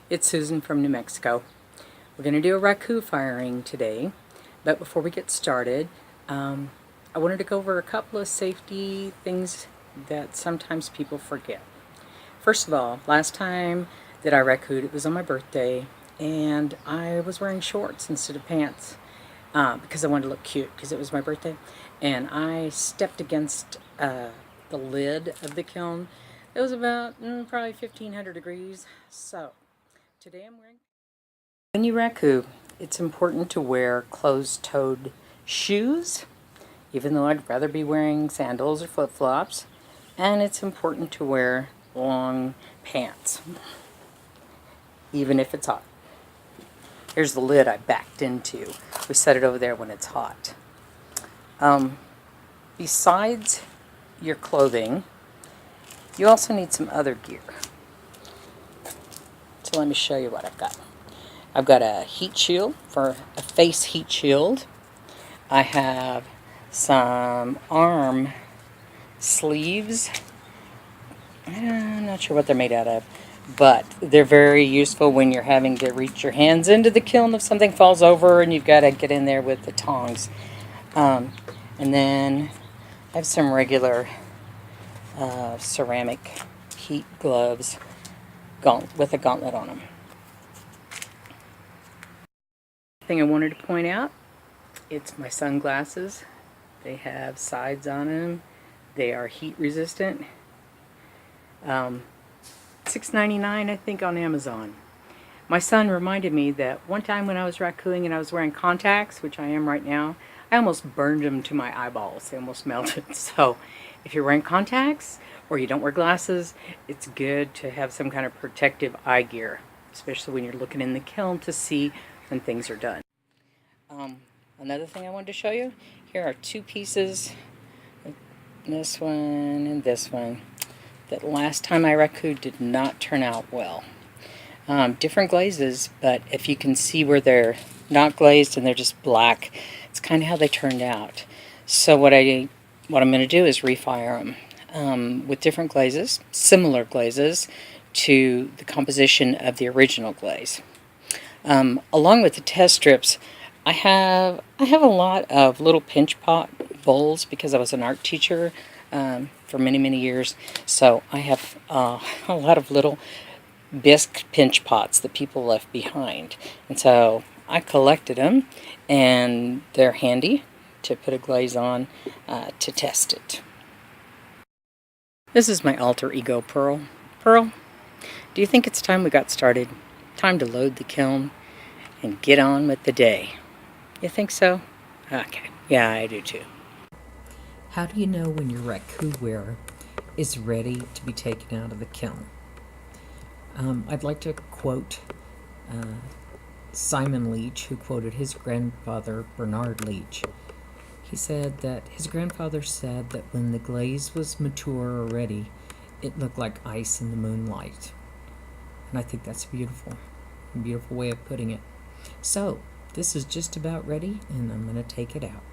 It's Susan from New Mexico. We're going to do a Raku firing today, but before we get started, I wanted to go over a couple of safety things that sometimes people forget. First of all, last time that I Raku'd, it was on my birthday, and I was wearing shorts instead of pants because I wanted to look cute because it was my birthday, and I stepped against the lid of the kiln. It was about probably 1500 degrees, so today I'm wearing... When you Raku, it's important to wear closed-toed shoes, even though I'd rather be wearing sandals or flip-flops, and it's important to wear long pants, even if it's hot. Here's the lid I backed into. We set it over there when it's hot. Besides your clothing, you also need some other gear. So let me show you what I've got. I've got a heat shield, for a face heat shield. I have some arm sleeves. I'm not sure what they're made out of, but they're very useful when you're having to reach your hands into the kiln if something falls over and you've got to get in there with the tongs. And then I have some regular ceramic heat gloves with a gauntlet on them. Thing I wanted to point out, it's my sunglasses. They have sides on them. They are heat resistant. $6.99 I think on Amazon. My son reminded me that one time when I was Rakuing and I was wearing contacts, which I am right now, I almost burned them to my eyeballs. They almost melted. So if you're wearing contacts or you don't wear glasses, it's good to have some kind of protective eye gear, especially when you're looking in the kiln to see when things are done. Another thing I wanted to show you, here are two pieces, this one and this one, that last time I Raku'd did not turn out well. Different glazes, but if you can see where they're not glazed and they're just black, it's kind of how they turned out. So what I'm going to do is refire them with different glazes, similar glazes to the composition of the original glaze. Along with the test strips, I have a lot of little pinch pot bowls because I was an art teacher for many years. So I have a lot of little bisque pinch pots that people left behind, and so I collected them, and they're handy to put a glaze on to test it. This is my alter ego, Pearl. Pearl, do you think it's time we got started? Time to load the kiln and get on with the day. You think so? Okay. Yeah, I do too. How do you know when your Raku wear is ready to be taken out of the kiln? I'd like to quote Simon Leach, who quoted his grandfather, Bernard Leach. He said that his grandfather said that when the glaze was mature or ready, it looked like ice in the moonlight. And I think that's a beautiful way of putting it. So, this is just about ready, and I'm going to take it out.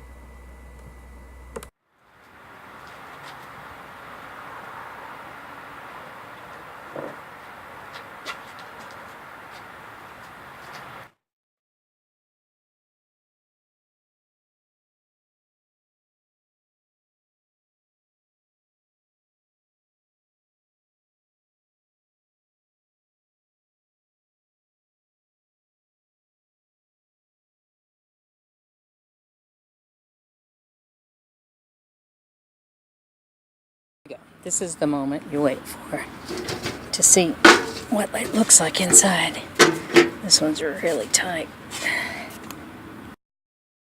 This is the moment you wait for to see what it looks like inside. This one's really tight.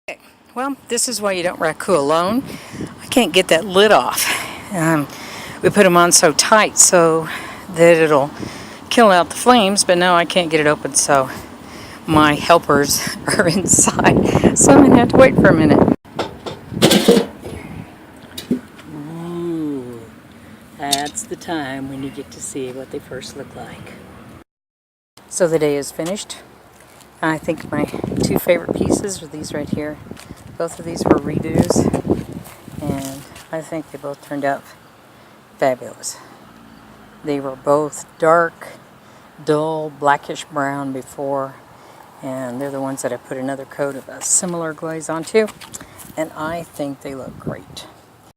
Okay. Well, this is why you don't Raku alone. I can't get that lid off. We put them on so tight so that it'll kill out the flames, but now I can't get it open, so my helpers are inside, so I'm going to have to wait for a minute. That's the time when you get to see what they first look like. So the day is finished. I think my two favorite pieces are these right here. Both of these were redos, and I think they both turned out fabulous. They were both dark, dull blackish brown before, and they're the ones that I put another coat of a similar glaze onto, and I think they look great.